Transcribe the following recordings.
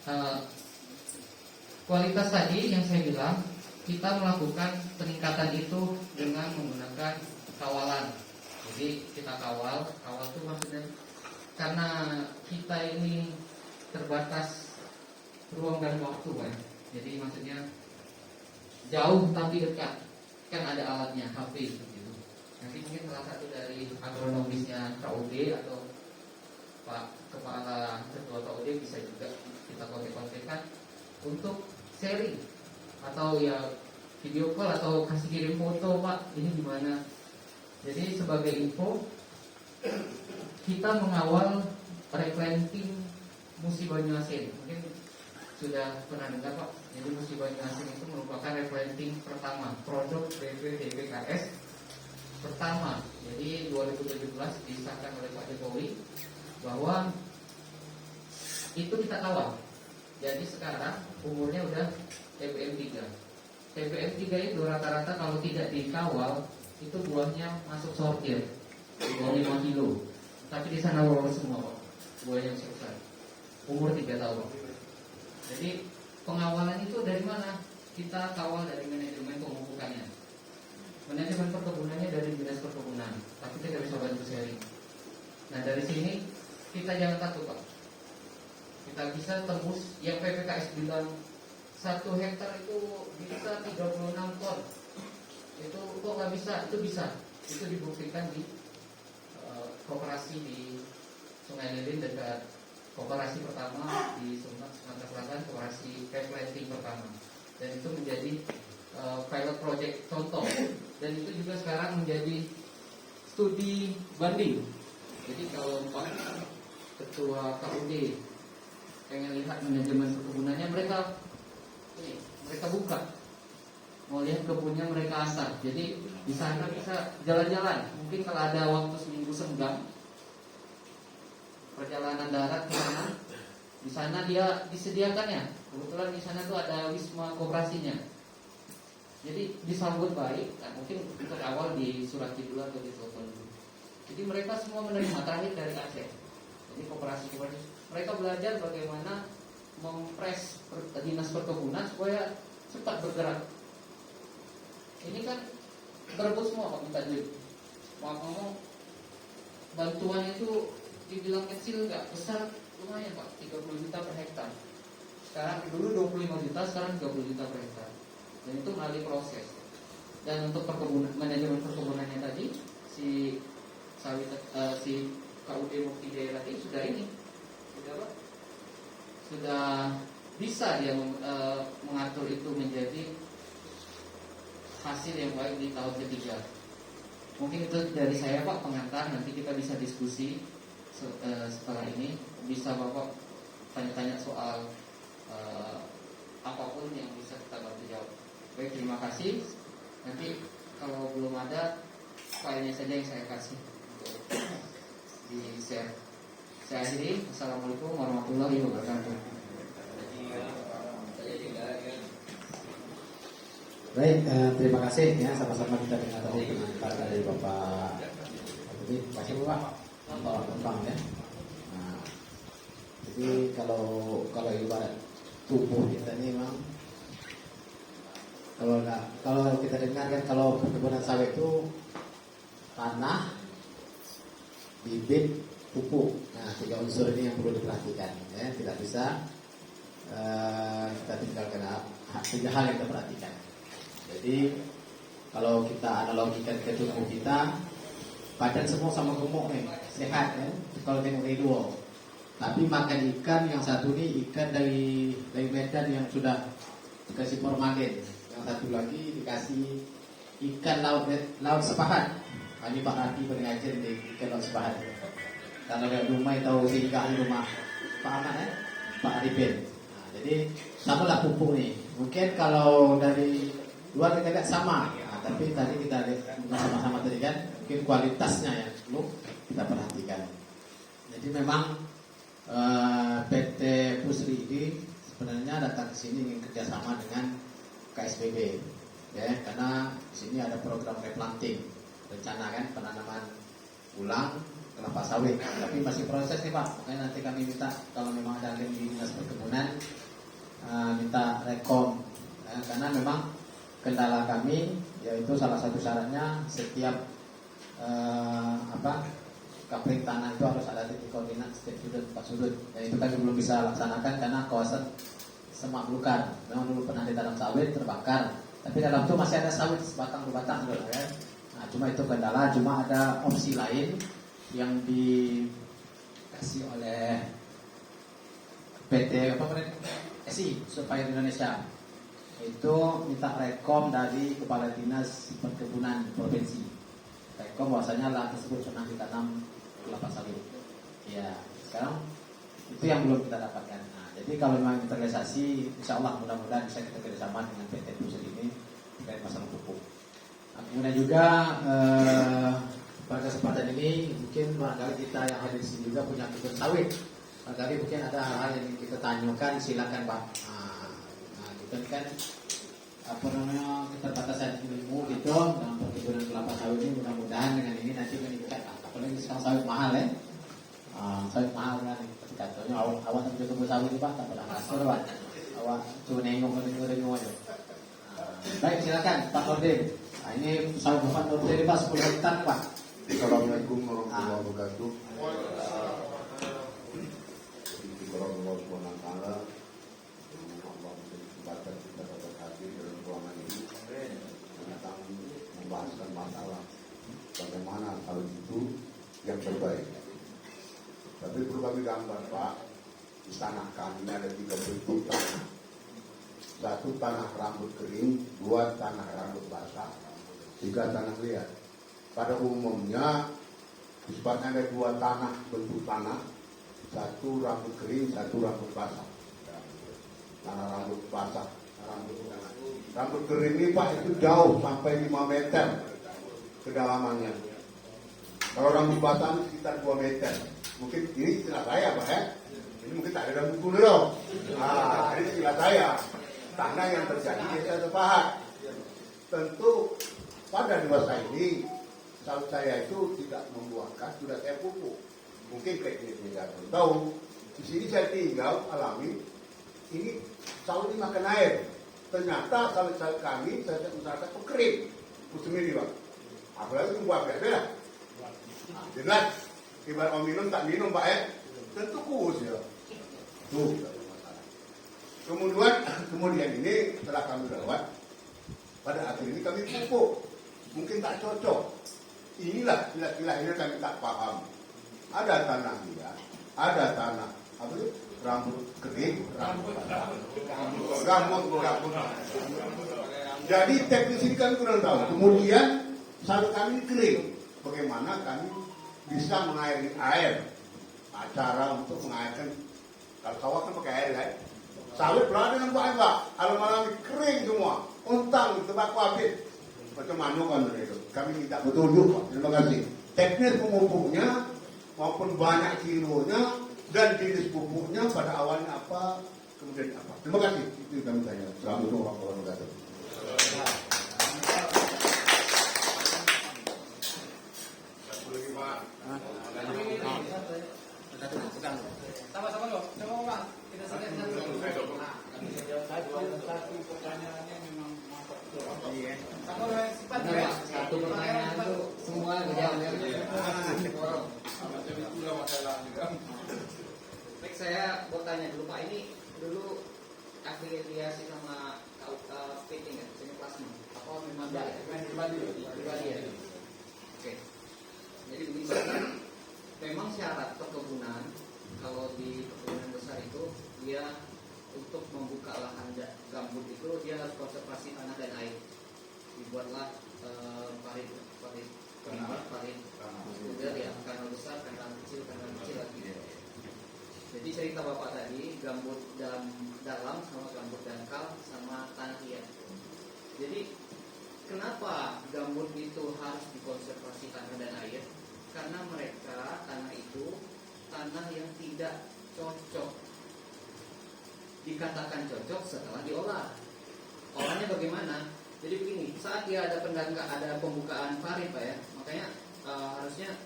Eh, Kualitas tadi yang saya bilang, kita melakukan peningkatan itu dengan menggunakan kawalan. Jadi kita kawal itu maksudnya karena kita ini terbatas ruang dan waktu kan. Jadi maksudnya jauh tapi dekat. Kan ada alatnya, HP gitu. Nanti mungkin salah satu dari agronomisnya KUD atau Pak Kepala Ketua KUD bisa juga kita kontak-kontakkan untuk sharing atau ya video call atau kasih kirim foto, Pak ini gimana. Jadi sebagai info, kita mengawal replanting Musi Banyuasin. Mungkin sudah pernah dengar, Pak. Jadi Musi Banyuasin itu merupakan replanting pertama produk BPDPKS pertama. Jadi 2017 disahkan oleh Pak Jokowi bahwa itu kita kawal. Jadi sekarang umurnya udah TBM 3. TBM 3 itu rata-rata kalau tidak dikawal itu buahnya masuk sortir, buah 5 kilo. Tapi di sana lolos semua, Pak. Buahnya besar. Umur 3 tahun. Jadi pengawalan itu dari mana? Kita kawal dari manajemen pemupukannya. Manajemen perkebunannya dari dinas perkebunan. Tapi kita bisa bantu sharing. Nah dari sini kita jangan takut, Pak. Kita bisa tembus yang PPKS bilang 1 hektar itu bisa 36 ton. Itu kok nggak bisa? Itu bisa. Itu dibuktikan di koperasi di Sungai Lilin dekat koperasi pertama di Sumatera Selatan, koperasi planting pertama. Dan itu menjadi pilot project contoh. Dan itu juga sekarang menjadi studi banding. Jadi kalau Pak Ketua KUD pengen lihat manajemen perkebunannya, mereka buka, mau lihat kebunnya mereka asah. Jadi di sana bisa jalan-jalan. Mungkin kalau ada waktu seminggu senggang, perjalanan darat ke sana, di sana dia disediakan ya. Kebetulan di sana tuh ada wisma koperasinya. Jadi disambut baik. Nah, mungkin untuk awal di Surati dulu atau di Telepon dulu. Jadi mereka semua menerima terakhir dari Aceh. Jadi koperasi mereka belajar bagaimana mempres dinas perkebunan supaya cepat bergerak. Ini kan berebut semua, Pak, minta duit. Mau bantuan itu dibilang kecil nggak, besar lumayan, Pak, 30 juta per hektar. Sekarang dulu 25 juta, sekarang 30 juta per hektar. Dan itu melalui proses. Dan untuk perkebunan, manajemen perkebunannya tadi si KUD Mukti Jaya tadi sudah bisa dia mengatur itu menjadi hasil yang baik di tahun ketiga. Mungkin itu dari saya, Pak, pengantar. Nanti kita bisa diskusi setelah ini. Bisa Bapak tanya-tanya soal apapun yang bisa kita bantu jawab. Baik, terima kasih. Nanti kalau belum ada, filenya saja yang saya kasih untuk di share. Saya akhiri. Assalamualaikum warahmatullahi wabarakatuh. Baik, terima kasih ya. Sama-sama kita dengar tadi pengantar dari Bapak. Jadi kasih Pak Bang ya. Nah, jadi kalau ibarat tubuh kita ini memang kalau kita dengar kan, kalau perkebunan sawit itu tanah, bibit, pupuk. Nah, 3 unsur ini yang perlu diperhatikan ya. Tidak bisa kita tinggalkan 3 hal yang kita perhatikan. Jadi kalau kita analogikan ke tubuh kita, badan semua sama gemuk nih, sehat ya. Kalau tengok video, tapi makan ikan yang satu nih ikan dari Medan yang sudah dikasih formalin, yang satu lagi dikasih ikan laut sepahan. Ini Pak Rati pengajar di ikan laut sepahan. Kalau yang rumah tahu singgah di rumah Pak Ahmad ya, Pak Arifin. Nah, jadi samalah pupuk nih. Mungkin kalau dari luar kita lihat sama, nah, tapi tadi kita lihat sama-sama tadi kan, mungkin kualitasnya yang perlu kita perhatikan. Jadi memang PT Pusri ini sebenarnya datang ke sini ingin kerjasama dengan KSBB, ya, karena di sini ada program replanting, rencana kan penanaman ulang kelapa sawit, tapi masih proses nih Pak. Makanya nanti kami minta kalau memang ada link di dinas perkebunan karena memang kendala kami yaitu salah satu syaratnya setiap kapling tanah itu harus ada titik koordinat setiap sudut 4 sudut. Dan itu kami belum bisa laksanakan karena kawasan semak belukar. Memang dulu pernah ditanam sawit terbakar, tapi dalam itu masih ada sawit sebatang 2 batang gitu kan. Nah, cuma itu kendala. Cuma ada opsi lain yang dikasih oleh PT SI Supplier Indonesia, itu minta rekom dari Kepala Dinas Perkebunan Provinsi. Rekom bahwasanya lahan tersebut pernah ditanam kelapa sawit. Ya, sekarang itu yang belum kita dapatkan. Nah, jadi kalau memang kita realisasi, insya Allah mudah-mudahan bisa kita kerjasama dengan PT Pusat ini terkait masalah pupuk. Nah, kemudian juga pada kesempatan ini mungkin barangkali kita yang hadir di sini juga punya kebun sawit. Barangkali mungkin ada hal-hal yang ingin kita tanyakan, silakan Pak. Nah, kita kan keterbatasan ilmu gitu dalam perkebunan kelapa sawit ini, mudah-mudahan dengan ini nanti meningkat. Apalagi sekarang sawit mahal ya. Sawit mahal kan. Contohnya awak tapi kebun sawit itu Pak, tak pernah kasur Pak. Awak cuma nengok aja. Baik, silakan Pak Nurdin. Nah, ini sawit Bapak Nurdin Pak 10 hektar Pak. Assalamualaikum warahmatullahi wabarakatuh. Warahmatullahi wabarakatuh. Allah kesempatan kita dapat hadir dalam ruangan ini tentang membahaskan masalah bagaimana sawit itu yang terbaik. Tapi perlu kami gambar Pak, di tanah kami ada 3 bentuk tanah. 1 tanah rambut kering, 2 tanah rambut basah, 3 tanah liat. Pada umumnya disebutnya ada 2 tanah bentuk tanah, 1 rambut kering, 1 rambut basah. Tanah rambut basah, rambut kering ini Pak itu jauh sampai 5 meter kedalamannya. Kalau rambut basah itu sekitar 2 meter. Mungkin ini istilah saya Pak ya. Ini mungkin tak ada dalam buku dulu. Ini istilah saya. Tanah yang terjadi di desa Sepahat. Tentu pada dewasa ini sawit saya itu tidak membuahkan, sudah saya pupuk. Mungkin kayak ini tidak tahu. Di sini saya tinggal alami, ini sawit ini makan air. Ternyata sawit-sawit kami saya usahakan itu kering, musim ini Pak. Apalagi buah beda. Jelas, ibarat mau minum tak minum Pak ya, tentu kuus ya. Tuh. Kemudian ini setelah kami rawat, pada akhir ini kami pupuk. Mungkin tak cocok. Inilah istilah ini kami tak paham. Ada tanah liat, ada tanah apa itu? Rambut kering, rambut. Jadi teknis ini kami kurang tahu. Kemudian sawit kami kering. Bagaimana kami bisa mengairi air? Cara untuk mengairkan. Kalau sawah kan pakai air kan? Sawit pelada dengan air Pak. Alam-alam kering semua. Untang, tebak habis. Macam mana kan itu? Kami minta petunjuk Pak. Terima kasih. Teknis pemupuknya maupun banyak kilonya dan jenis pupuknya pada awalnya apa, kemudian apa. Terima kasih. Itu kami tanya. Assalamualaikum warahmatullahi wabarakatuh. Sama-sama loh. Coba Pak. Kita selesai dulu. Satu pertanyaannya memang mantap betul. Benar, Pak. Satu pertanyaan itu semua dijawabnya. Baik, saya mau tanya dulu Pak, ini dulu afiliasi sama PT nggak? Sini plasma. Apa memang pribadi ya? Oke. Jadi begini Pak, memang syarat perkebunan kalau di perkebunan besar itu dia untuk membuka lahan gambut itu dia harus konservasi tanah dan air. Dibuatlah parit, kemudian ya kanal besar, kanal kecil lagi. Jadi cerita Bapak tadi gambut dalam sama gambut dangkal sama tanah liat. Jadi kenapa gambut itu harus dikonservasi tanah dan air? Karena mereka tanah itu tanah yang tidak cocok. Dikatakan cocok setelah diolah. Olahnya bagaimana? Jadi begini, saat dia ada pembukaan parit Pak ya, makanya harusnya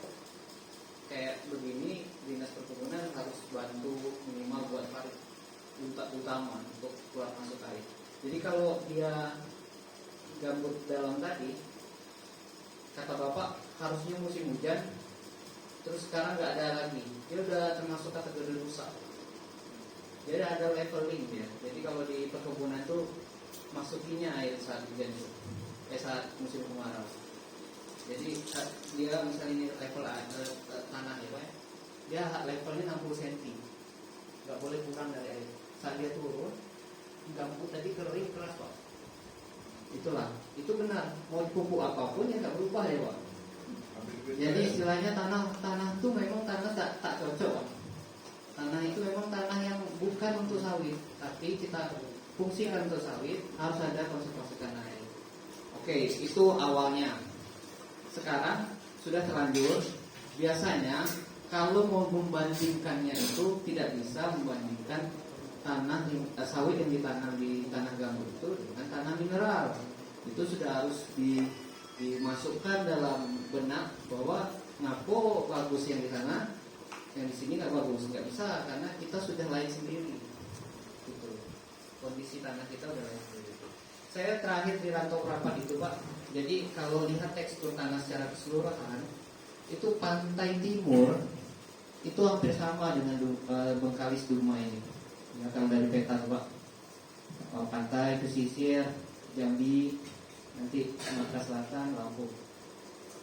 kayak begini, dinas perkebunan harus bantu minimal buat parit utama untuk keluar masuk air. Jadi kalau dia gambut dalam tadi, kata bapak harusnya musim hujan, terus sekarang nggak ada lagi, dia udah termasuk kategori rusak. Jadi ada leveling ya. Jadi kalau di perkebunan tuh masukinya air saat hujan tuh, saat musim kemarau. Jadi dia misalnya ini level tanah ya Pak, dia levelnya 60 cm, nggak boleh kurang dari air. Saat dia turun, gambut tadi kering keras Pak. Itulah, itu benar. Mau dipupuk apapun ya nggak berubah ya Pak. Jadi istilahnya tanah itu memang tanah tak cocok Pak. Tanah itu memang tanah yang bukan untuk sawit, tapi kita fungsikan untuk sawit, harus ada konservasi tanah air. Oke, itu awalnya. Sekarang sudah terlanjur. Biasanya kalau mau membandingkannya itu tidak bisa membandingkan tanah sawit yang ditanam di tanah gambut itu dengan tanah mineral. Itu sudah harus dimasukkan dalam benak bahwa ngapo bagus yang di sana, yang di sini nggak bagus. Nggak bisa, karena kita sudah lain sendiri. Gitu. Kondisi tanah kita udah lain sendiri. Saya terakhir di rantau rapat itu Pak. Jadi kalau lihat tekstur tanah secara keseluruhan, itu pantai timur itu hampir sama dengan Bengkalis Duma ini. Ya, kalau dari peta Pak, pantai pesisir Jambi, nanti Sumatera Selatan, Lampung.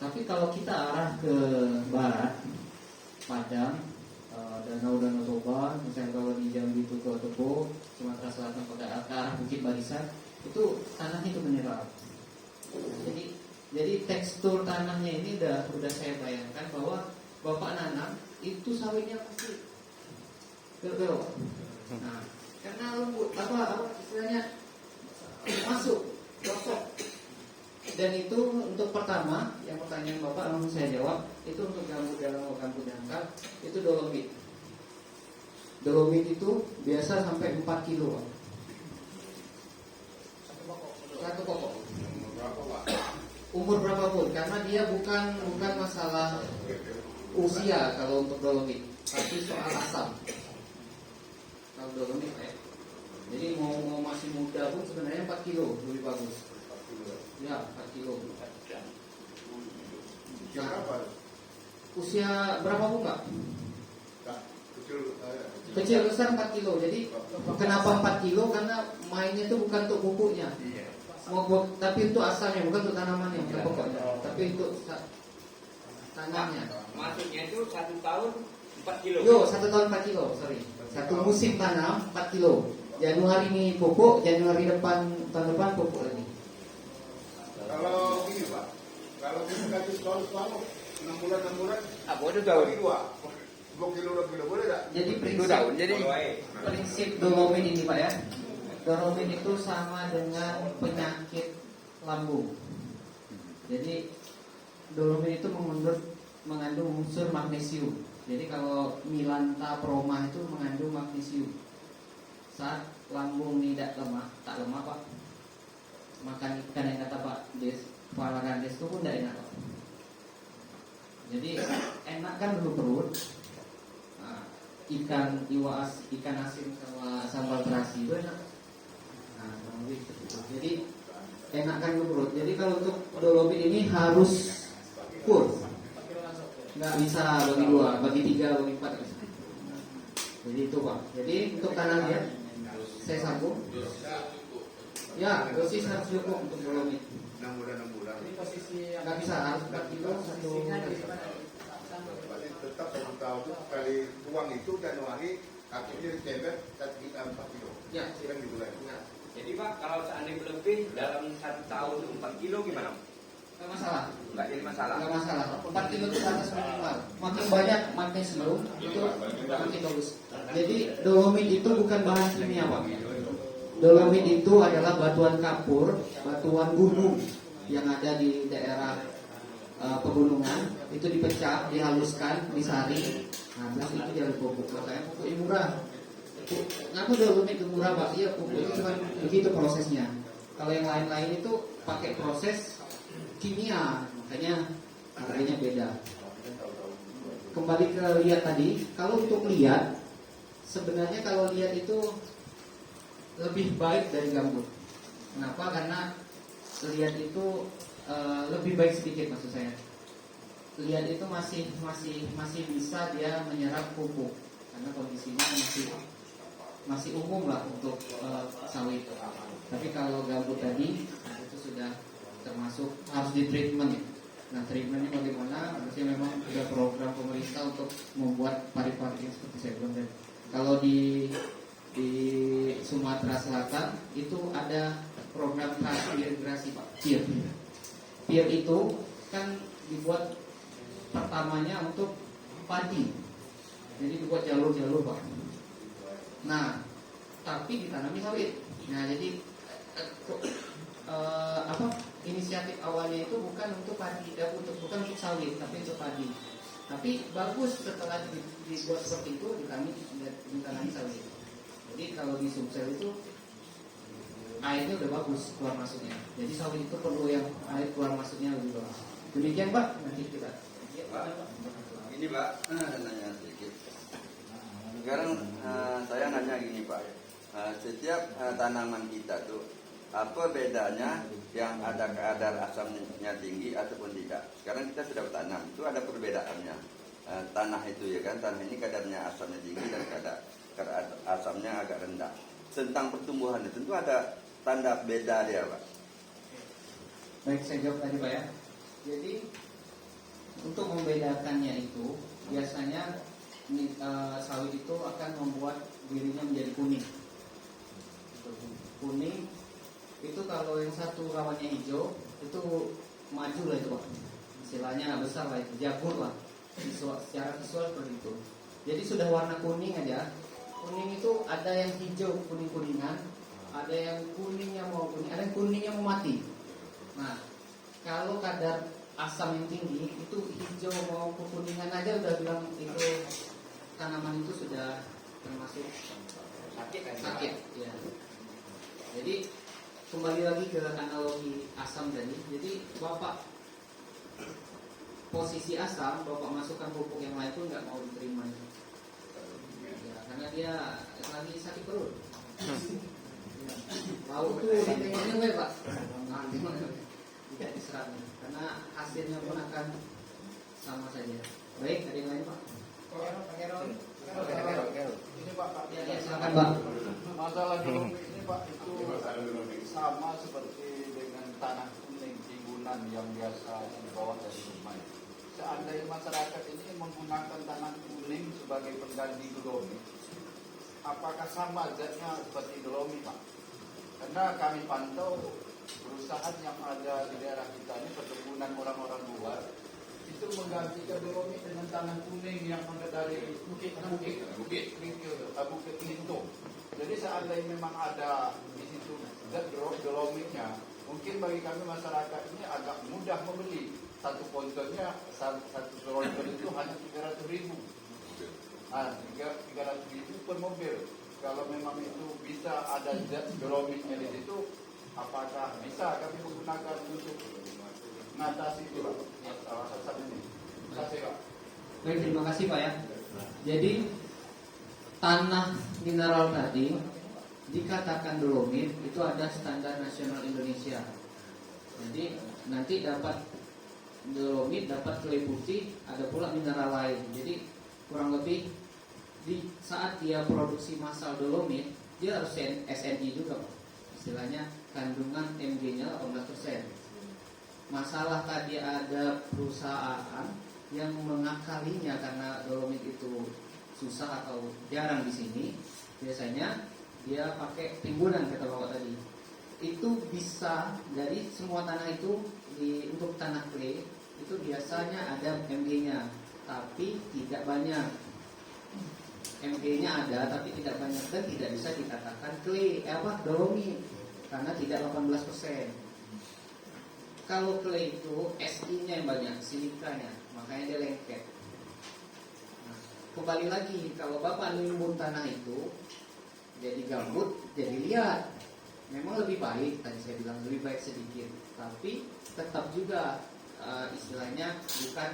Tapi kalau kita arah ke barat, Padang, Danau Toba, misalnya kalau di Jambi itu ke Tebo, Sumatera Selatan pada arah Bukit Barisan, itu tanahnya itu mineral. Jadi tekstur tanahnya ini udah saya bayangkan bahwa Bapak nanam itu sawitnya pasti belok. Nah, karena lembut apa istilahnya masuk cocok. Dan itu untuk pertama, yang pertanyaan Bapak langsung saya jawab, itu untuk gambut dalam gambut dangkal itu dolomit. Dolomit itu biasa sampai 4 kilo. Satu pokok. Umur berapapun, karena dia bukan masalah usia kalau untuk dolomit, tapi soal asam. Kalau dolomit ya. Jadi mau masih muda pun sebenarnya 4 kilo lebih bagus. Ya, 4 kilo. Nah, usia berapa pun Pak? Kecil besar 4 kilo. Jadi kenapa 4 kilo? Karena mainnya itu bukan untuk pupuknya. Tapi untuk asalnya, bukan untuk tanamannya, bukan pokoknya. Tapi untuk tanamnya. Maksudnya itu 1 tahun 4 kilo. Yo, 1 tahun 4 kilo, sorry. 1 musim tanam 4 kilo. Januari ini pupuk, Januari tahun depan pupuk lagi. Kalau gini Pak, kalau kita kasih selalu 6 bulan, Boleh tahu. 2 kilo boleh tak? Jadi prinsip dolomit ini Pak ya. Dolomit itu sama dengan penyakit lambung. Jadi dolomit itu mengandung unsur magnesium. Jadi kalau Milanta Proma itu mengandung magnesium. Saat lambung tidak tak lemah Pak, makan ikan yang kata Pak Des, Pak Des itu pun tidak enak Pak. Jadi enak kan dulu perut. Nah, ikan asin sama sambal terasi itu enak. Nah, jadi enak kan dulu perut. Jadi kalau untuk dolomit ini harus full. Nggak bisa bagi 2, bagi 3, bagi 4 bisa. Jadi itu Pak. Jadi untuk tanahnya saya sambung. Ya, dosis harus cukup untuk dolomit. 6 bulan. Ini posisi yang Nggak bisa, harus 4 kilo satu. Berarti tetap 1 tahun kali uang itu Januari, akhirnya Desember kita 4 kilo. Ya, Kan gitu kan. ya. Jadi Pak, kalau seandainya berlebih dalam 1 tahun 4 kilo gimana? Nggak masalah. Nggak jadi masalah. Nggak masalah. 4 kilo itu batas minimal. Makin banyak magnesium itu makin bagus. Jadi dolomit itu bukan bahan kimia Pak. Dolomit itu adalah batuan kapur, batuan gunung yang ada di daerah pegunungan. Itu dipecah, dihaluskan, disaring. Nah, terus itu jadi pupuk. Makanya pupuknya murah. Ngaku dolomit itu murah Pak? Iya, pupuk itu cuma begitu prosesnya. Kalau yang lain-lain itu pakai proses kimia, makanya harganya beda. Kembali ke liat tadi, kalau untuk liat, sebenarnya kalau liat itu lebih baik dari gambut. Kenapa? Karena liat itu lebih baik sedikit maksud saya. Liat itu masih bisa dia menyerap pupuk karena kondisinya masih umum lah untuk sawit. Tapi kalau gambut tadi itu sudah termasuk harus di treatment. Nah, treatmentnya bagaimana? Harusnya memang ada program pemerintah untuk membuat pari-pari seperti saya bilang tadi. Kalau di Sumatera Selatan itu ada program irigasi Pak, PIR. PIR itu kan dibuat pertamanya untuk padi, jadi dibuat jalur-jalur Pak. Nah, tapi ditanami sawit. Nah, jadi inisiatif awalnya itu bukan untuk padi, bukan untuk sawit, tapi untuk padi. Tapi bagus setelah dibuat seperti itu ditanami sawit. Jadi kalau di Sumsel itu airnya udah bagus keluar masuknya. Jadi sawit itu perlu yang air keluar masuknya lebih bagus. Demikian Pak, nanti kita. Pak, ini Pak, nanya sedikit. Sekarang saya nanya gini Pak, setiap tanaman kita tuh apa bedanya yang ada kadar asamnya tinggi ataupun tidak? Sekarang kita sudah tanam, itu ada perbedaannya. Tanah itu ya kan, tanah ini kadarnya asamnya tinggi dan kadar asamnya agak rendah. Tentang pertumbuhan itu tentu ada tanda beda dia Pak. Baik, saya jawab tadi Pak ya. Jadi untuk membedakannya itu biasanya sawit itu akan membuat dirinya menjadi kuning. Kuning itu kalau yang satu rawannya hijau itu maju lah itu Pak. Istilahnya besar lah itu, jagur lah. Secara visual seperti itu. Jadi sudah warna kuning aja. Kuning itu ada yang hijau kuning-kuningan, ada yang kuningnya mau kuning, ada yang kuningnya mau mati. Nah, kalau kadar asam yang tinggi itu hijau mau kekuningan aja udah bilang itu tanaman itu sudah termasuk sakit ya. Jadi kembali lagi ke analogi asam tadi. Jadi Bapak posisi asam, Bapak masukkan pupuk yang lain pun nggak mau diterima ya, karena dia lagi sakit perut. Lauk tuh ditengoknya Pak, tidak diserapnya karena hasilnya pun akan sama saja. Baik, ada yang lain Pak? Ini Pak, Ya, silakan Pak. masalah dulu ini Pak itu sama seperti dengan tanah kuning timbunan yang biasa dibawa dari rumah. Seandainya masyarakat ini menggunakan tanah kuning sebagai pengganti dolomit, apakah sama zatnya seperti dolomit Pak? Karena kami pantau perusahaan yang ada di daerah kita ini, perkebunan orang-orang luar itu menggantikan dolomit dengan tanah kuning yang ada dari bukit Lintung. Jadi seandainya memang ada di situ zat dolomitnya, mungkin bagi kami masyarakat ini agak mudah membeli. Satu pontonnya, satu ponton itu hanya 300.000. 300.000 per mobil. Kalau memang itu bisa ada zat dolomitnya di situ, apakah bisa kami menggunakan untuk mengatasi itu asam ini? Terima kasih Pak. Baik, terima kasih Pak ya. Jadi tanah mineral tadi dikatakan dolomit itu ada standar nasional Indonesia. Jadi nanti dapat dolomit, dapat clay putih, ada pula mineral lain. Jadi kurang lebih di saat dia produksi massal dolomit, dia harus SNI juga Pak. Istilahnya kandungan Mg-nya 18%. Masalah tadi ada perusahaan yang mengakalinya karena dolomit itu susah atau jarang di sini. Biasanya dia pakai timbunan kata Bapak tadi. Itu bisa dari semua tanah itu untuk tanah clay itu biasanya ada Mg-nya, tapi tidak banyak. Mg-nya ada tapi tidak banyak dan tidak bisa dikatakan clay dolomit karena tidak 18%. Kalau clay itu Si-nya yang banyak, silikanya, makanya dia lengket. Nah, kembali lagi kalau Bapak nimbun tanah itu jadi gambut, jadi liat. Memang lebih baik, tadi saya bilang lebih baik sedikit, tapi tetap juga istilahnya bukan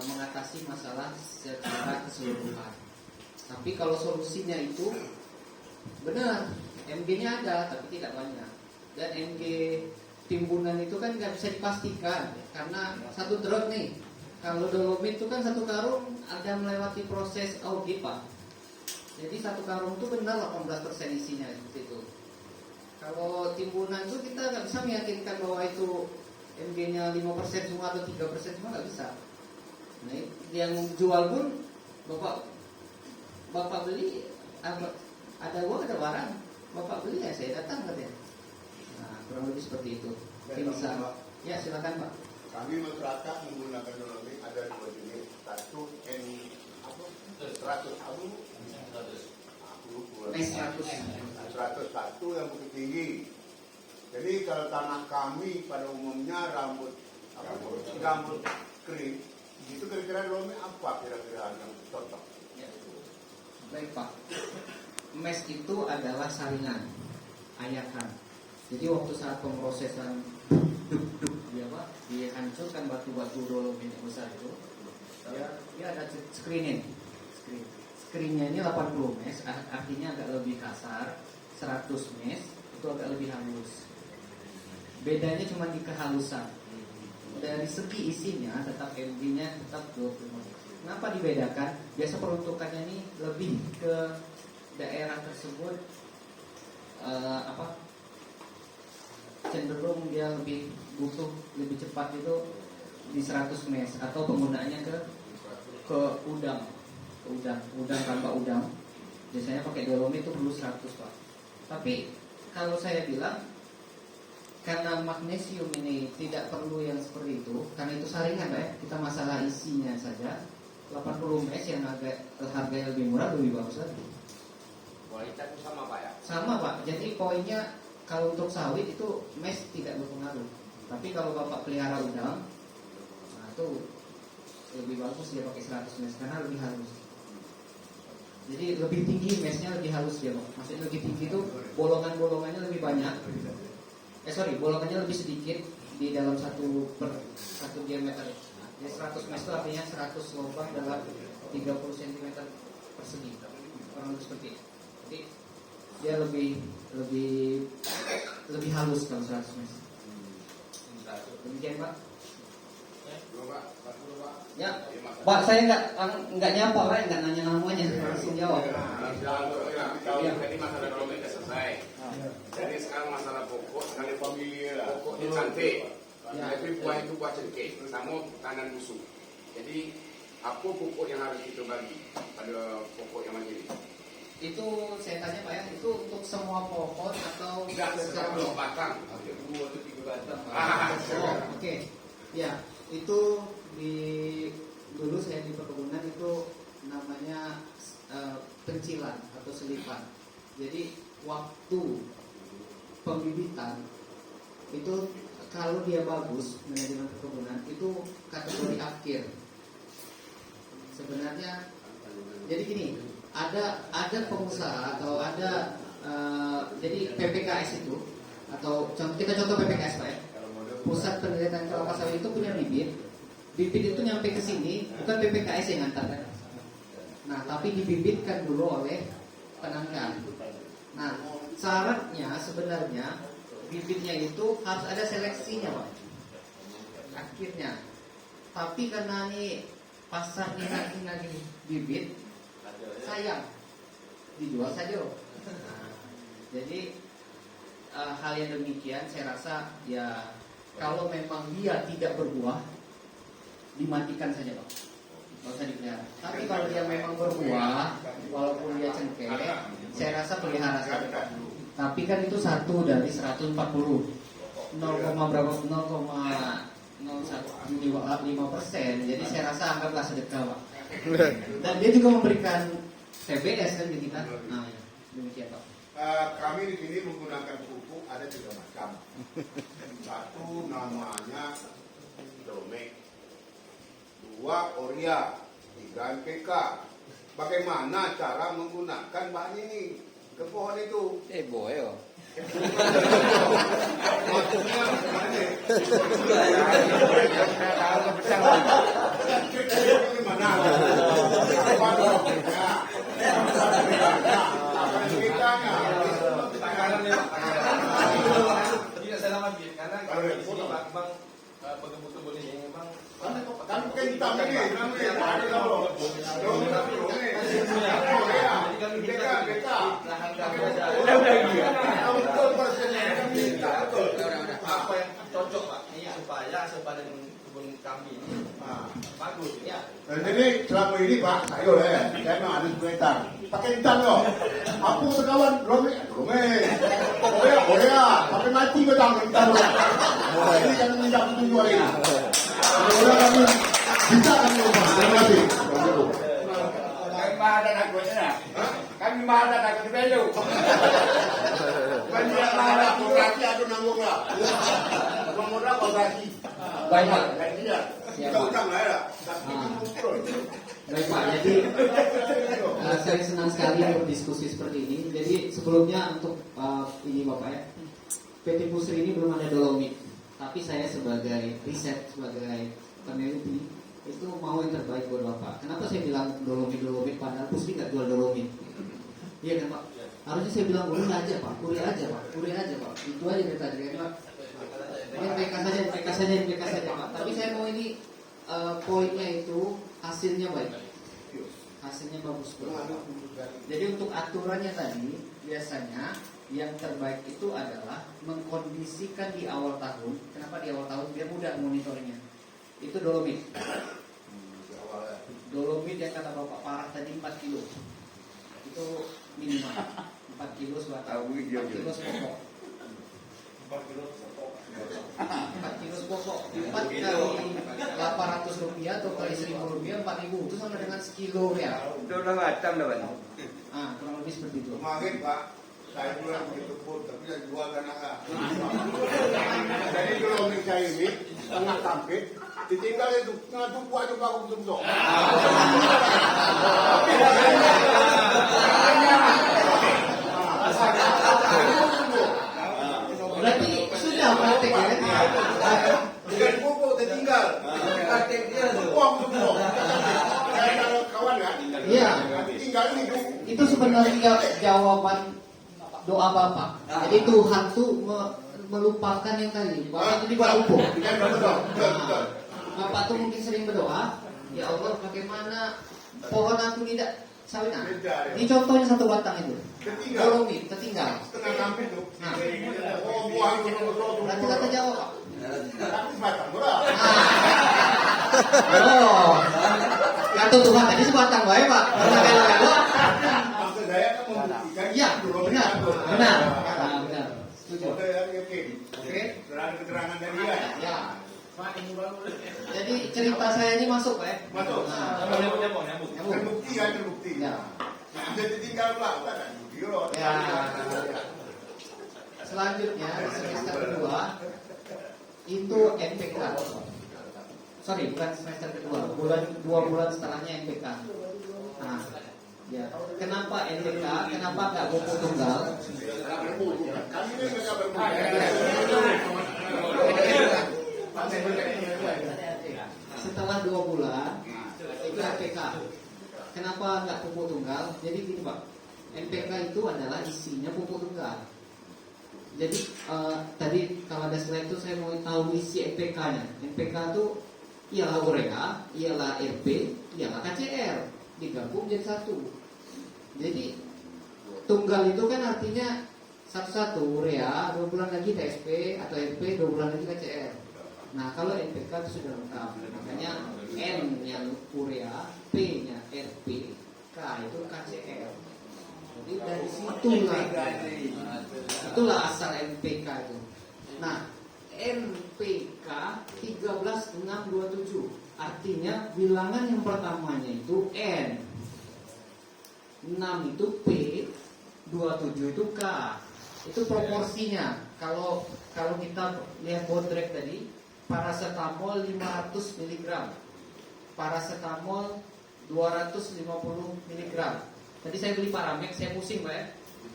mengatasi masalah secara keseluruhan. Tapi kalau solusinya itu benar, Mg-nya ada tapi tidak banyak. dan MG timbunan itu kan nggak bisa dipastikan karena satu drone nih. Kalau dolomit itu kan satu karung ada melewati proses audit Pak. Jadi satu karung itu benar 18% isinya seperti itu. Kalau timbunan itu kita nggak bisa meyakinkan bahwa itu MG-nya 5% semua atau 3% semua nggak bisa. Nah, yang jual pun bapak beli ada uang ada barang, bapak beli ya saya datang katanya. Nah, kurang lebih seperti itu. Bisa. Ya silakan Pak. Kami masyarakat menggunakan dolomit ada dua jenis. Satu N apa? 100 abu. N101 yang bukit tinggi. Jadi kalau tanah kami pada umumnya rambut kering, itu kira-kira dolomit apa kira-kira yang cocok? Baik Pak. Mes itu adalah saringan, ayakan. Jadi waktu saat pemrosesan dihancurkan batu-batu dolomit yang besar itu, dia ada screennya ini 80 mes, artinya agak lebih kasar. 100 mes itu agak lebih halus. Bedanya cuma di kehalusan. Dari segi isinya tetap MG-nya tetap 25. Kenapa dibedakan? Biasa peruntukannya ini lebih ke daerah tersebut cenderung dia lebih butuh lebih cepat itu di 100 mes atau penggunaannya ke udang tanpa udang. Biasanya pakai dolomit itu perlu 100 Pak. Tapi kalau saya bilang karena magnesium ini tidak perlu yang seperti itu, karena itu saringan Pak ya. Kita masalah isinya saja. 80 mes yang harganya lebih murah lebih bagus lagi. Kualitasnya sama Pak ya? Sama Pak. Jadi poinnya kalau untuk sawit itu mes tidak berpengaruh. Tapi kalau Bapak pelihara udang, nah itu lebih bagus dia pakai 100 mes karena lebih halus. Jadi lebih tinggi mesnya lebih halus dia Pak. Maksudnya lebih tinggi itu bolongannya lebih banyak. Bolongannya lebih sedikit di dalam satu diameter. Jadi 100 mes itu artinya 100 lubang dalam 30 cm persegi. Kurang lebih seperti itu. Jadi dia lebih halus kalau 100 mes. Demikian Pak. Ya, Pak saya nggak nyapa Pak, nggak nanya namanya, langsung jawab. Tadi masalah dolomit sudah selesai. Jadi sekarang masalah pokok, sekali pokoknya cantik, tapi buah itu buah cengkeh, sama tandan busuk. Jadi apa pupuk yang harus kita bagi pada pokok yang mandiri? Itu saya tanya Pak ya, itu untuk semua pohon atau Tidak secara batang. 2 atau 3 batang. Oke. Ya, itu dulu saya di perkebunan itu namanya pencilan atau selipan. Jadi waktu pembibitan itu kalau dia bagus manajemen perkebunan itu kategori akhir. Sebenarnya jadi gini, ada pengusaha atau ada jadi PPKS itu atau kita contoh PPKS Pak ya. Pusat Penelitian Kelapa Sawit itu punya bibit itu nyampe ke sini bukan PPKS yang ngantar. Nah, tapi dibibitkan dulu oleh penangkar. Nah, syaratnya sebenarnya bibitnya itu harus ada seleksinya Pak. Akhirnya. Tapi karena ini pasar lagi bibit, sayang dijual saja. Nah, jadi hal yang demikian saya rasa ya kalau memang dia tidak berbuah dimatikan saja Pak, nggak usah dipelihara. Tapi kalau dia memang berbuah walaupun dia cengkeh, saya rasa pelihara saja Pak. Tapi kan itu 1 dari 140 0,05%. Jadi saya rasa anggaplah sedekah Pak. Dan dia juga memberikan TBS kan ke kita. Nah ya, demikian Pak. Kami di sini menggunakan pupuk ada 3 macam. Satu namanya Domek, 2 Oria, 3 NPK. Bagaimana cara menggunakan bahan ini ke pohon itu? Boyo. Maksudnya gimana? Apa dosanya? Apa NPK-nya? tebul-tebul ini memang Kan kentang ini, namanya ada loh. jadi kami minta lahan kami ada Betul persennya. Betul. apa yang cocok Pak supaya sepadan dengan kebun kami ini bagus ya. Nah, jadi selama ini Pak, ayo saya memang ada sebentar. Pakai kentang loh. Aku sekawan Rome, Korea, sampai mati betang kentang loh. Ini yang minta petunjuk lagi. Mudah-mudahan kami bisa kami ubah. Terima kasih. Kami mah ada takutnya. Kami mah ada takut di belu. Banyak lah, koperasi aduh nanggung lah. Uang modal koperasi. Baik Pak. Iya. Kita utang lah ya. Tapi terus. Baik Pak, jadi saya senang sekali berdiskusi seperti ini. Jadi sebelumnya untuk ini Bapak ya, PT Pusri ini belum ada dolomit. Tapi saya sebagai riset, sebagai peneliti itu mau yang terbaik buat Bapak. Kenapa saya bilang dolomit padahal Pusri nggak jual dolomit? Iya kan Pak? Harusnya saya bilang urea aja Pak, urea aja Pak. Itu aja dari tadi kan Pak. NPK saja Pak. Tapi saya mau ini poinnya itu hasilnya baik. Hasilnya bagus Pak. Jadi untuk aturannya tadi biasanya yang terbaik itu adalah mengkondisikan di awal tahun. Kenapa di awal tahun? Biar mudah monitornya. Itu dolomit. Dolomit yang kata Bapak Parah tadi 4 kilo. Itu minimal 4 kilo sebatang. 4 kilo sepokok. 4 kilo sepokok. 4 kali 800 rupiah atau kali 1000 rupiah 4000 itu sama dengan sekilo ya. Udah macam dah Pak. Kurang lebih seperti itu. Kemarin Pak, saya pulang begitu pun, tapi yang jual tenaga. Jadi kalau saya ini tengah tampit, ditinggal itu tengah tumpu aja bagus betul. Berarti sudah praktek ya? Bukan pupuk, ditinggal. Praktek dia tuh. Uang betul. Saya kalau kawan kan, Iya. tinggal ini tuh. Itu sebenarnya jawaban doa Bapak. Jadi Tuhan tuh melupakan yang tadi. Bapak itu juga pupuk. Betul. Bapak tuh mungkin sering berdoa, ya Allah bagaimana pohon aku tidak sawinan. Ini contohnya satu batang itu. Dolomit, tertinggal. Setengah tampit tuh. Nah, Oh, buah itu betul. berarti kata jawab Pak. Tapi sebatang murah. Oh, kata Tuhan tadi sebatang baik Pak. Maksud saya kan membuktikan. Iya, benar. Benar. Setuju. Oke. Ada keterangan dari dia. Ya. Jadi cerita saya ini masuk Pak ya? Masuk. Nyambung. Terbukti kan terbukti. Ya. Nah, jadi tinggal pula kan. Ya. Selanjutnya semester kedua itu NPK. Sorry, bukan semester kedua. 2 bulan setelahnya NPK. Nah, ya. Kenapa NPK? Kenapa nggak pupuk tunggal? Kami ini mereka Setelah 2 bulan itu NPK. Kenapa nggak pupuk tunggal? Jadi gini Pak, NPK itu adalah isinya pupuk tunggal. Jadi tadi kalau ada slide itu saya mau tahu isi NPK-nya. NPK itu ialah urea, ialah RP, ialah KCR digabung jadi satu. Jadi tunggal itu kan artinya satu-satu urea, 2 bulan lagi TSP atau RP, 2 bulan lagi KCR. Nah kalau NPK itu sudah lengkap, makanya N yang urea, P-nya RP, K itu KCR. Jadi dari situlah itulah asal NPK itu. Nah NPK 13627 artinya bilangan yang pertamanya itu N, 6 itu P, 27 itu K. Itu proporsinya. Kalau kita lihat bodrek tadi, paracetamol 500 mg, paracetamol 250 mg. Tadi saya beli Paramex, saya pusing Pak ya.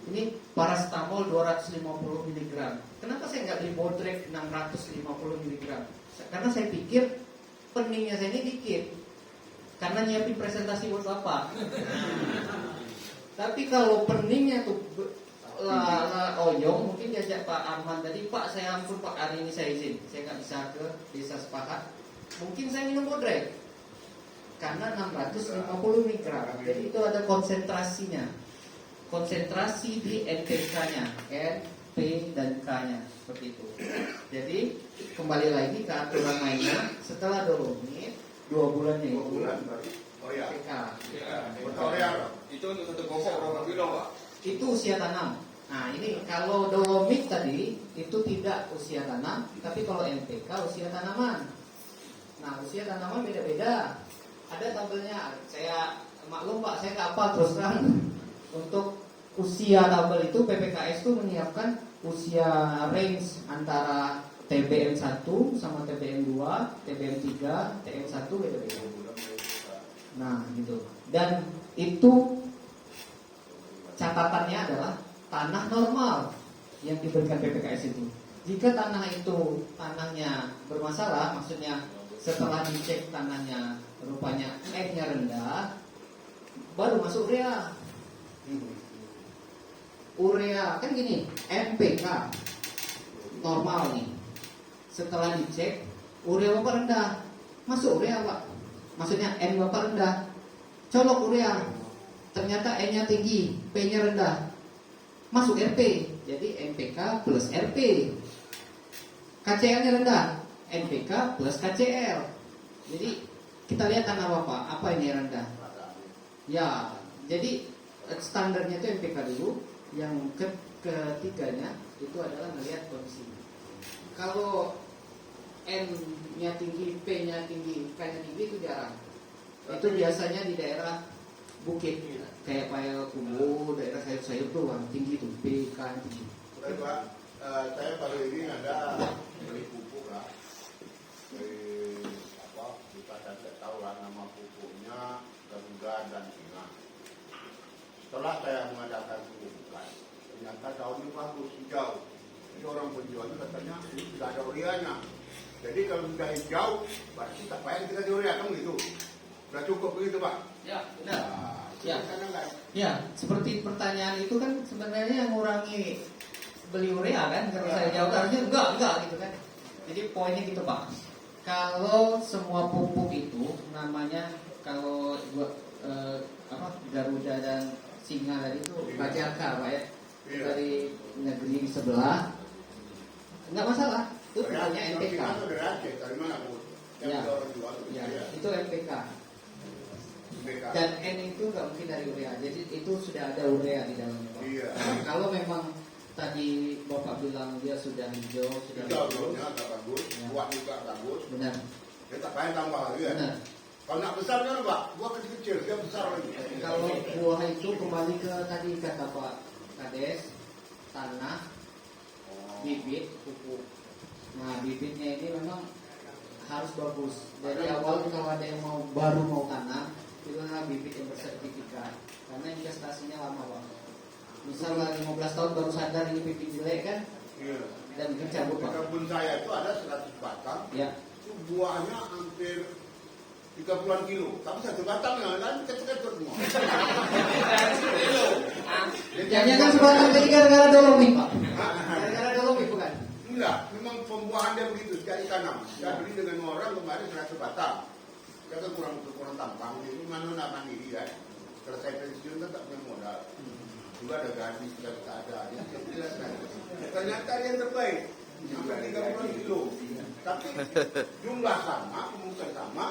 Ini paracetamol 250 mg. Kenapa saya nggak beli bodrek 650 mg? Karena saya pikir peningnya saya ini dikit. Karena nyiapin presentasi buat Bapak. Tapi kalau peningnya tuh Oyong mungkin diajak Pak Arman tadi, Pak saya ampun Pak, hari ini saya izin, saya nggak bisa ke desa sepakat, mungkin saya minum bodrek karena 650 mikra. Jadi itu ada konsentrasinya, konsentrasi di NPK-nya, N, P dan K-nya seperti itu. Jadi kembali lagi ke aturan mainnya, setelah dolomit 2 bulannya 2 itu bulan berarti. Oh ya. NPK. Itu untuk satu pokok berapa kilo Pak? Itu usia tanam. Nah ini kalau dolomit tadi itu tidak usia tanam, tapi kalau NPK usia tanaman. Nah usia tanaman beda-beda. Ada tabelnya. Saya maklum Pak, saya nggak hafal terus terang. Untuk usia tabel itu PPKS itu menyiapkan usia range antara TBM 1 sama TBM 2, TBM 3, TM 1 beda-beda. Nah gitu. Dan itu catatannya adalah tanah normal yang diberikan PPKS itu. Jika tanah itu tanahnya bermasalah, maksudnya setelah dicek tanahnya rupanya F-nya rendah, baru masuk urea. Urea kan gini, NPK normal nih. Setelah dicek urea bapak rendah, masuk urea Pak. Maksudnya N bapak rendah, colok urea. Ternyata N-nya tinggi, P-nya rendah, masuk RP. Jadi NPK plus RP. KCL-nya rendah, NPK plus KCL. Jadi kita lihat tanah bapak, apa ini yang rendah? Ya, jadi standarnya itu NPK dulu. Yang ketiganya itu adalah melihat kondisi. Kalau N-nya tinggi, P-nya tinggi, K-nya tinggi itu jarang. Itu biasanya di daerah bukit, kayak Paya Kubu, daerah sayur-sayur tuh yang tinggi tuh, P, K tinggi. Baik Pak, saya baru ini ada beli pupuk lah. Dari apa? Kita tidak tahu lah nama pupuknya, Garuda dan Singa. Setelah saya mengadakan pemupukan, ternyata daun ini bagus, hijau. Jadi orang penjualnya katanya ini sudah ada ureanya. Jadi kalau sudah hijau, berarti tak payah kita di urea, kan gitu. Sudah cukup begitu Pak? Ya, benar. Nah, Ya. karena enggak. Ya, seperti pertanyaan itu kan sebenarnya yang mengurangi beli urea kan, kalau saya jawab harusnya enggak gitu kan. Jadi poinnya gitu Pak. Kalau semua pupuk itu namanya, kalau Garuda dan Singa tadi itu Bajaka Pak ya, Iya. dari negeri sebelah, enggak masalah. Itu pupuknya NPK. Itu dari Aceh, dari mana Bu? Yang Ya. orang jual itu. Ya, Iya. itu NPK. NPK. Dan N itu nggak mungkin dari urea, jadi itu sudah ada urea di dalamnya Pak. Iya. Kalau memang tadi Bapak bilang dia sudah hijau, sudah Hijau bagus, daunnya agak bagus, Ya. buah juga bagus. benar, Dia tak payah tambah lagi ya. benar. Kalau nak besar kan Pak, buah kecil-kecil, dia besar lagi. Kalau buah itu kembali ke tadi kata Pak Kades, tanah, bibit, pupuk. Nah bibitnya ini memang harus bagus. Dari awal kalau ada yang baru mau tanam, pilihlah bibit yang bersertifikat, karena investasinya lama Pak. Misalnya 15 tahun baru sadar ini bibit jelek kan, Iya. dan dicabut Di Pak. kebun saya itu ada 100 batang, Ya, itu buahnya hampir 30-an kilo. Tapi satu batang yang lain kecil-kecil semua. jangan kan sebatang tadi gara-gara dolomit Pak. Hah? Gara-gara dolomit bukan? Enggak, memang pembuahan dia begitu sekali tanam. Saya beli dengan orang kemarin 100 batang. Saya kan kurang tampang, itu mana mandiri ya. Kalau saya pensiun kan tak punya modal. Juga ada gaji, juga tak ada. Jadi, ternyata dia yang terbaik. Sampai 30 kilo. Tapi jumlah sama, pemukaan sama,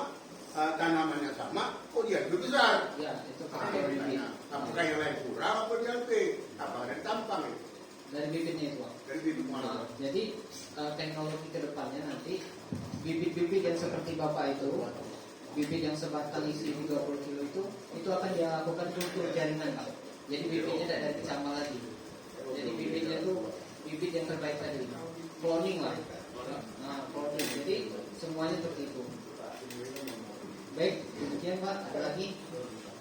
tanamannya sama, kok dia lebih besar. Ya, itu pakai bibit. Apakah yang lain kurang, apa dia lebih? Apa ada tampang itu? Dari bibitnya itu Pak. Dari bibit Nah, mana? jadi teknologi kedepannya nanti bibit-bibit yang seperti Bapak itu, bibit yang sebatang isi 30 kilo itu akan dilakukan kultur jaringan Pak. Jadi bibitnya tidak dari kecamatan lagi. Jadi bibitnya itu bibit yang terbaik tadi, cloning lah. Nah, cloning. Jadi semuanya seperti itu. Baik, demikian Pak. Ada lagi?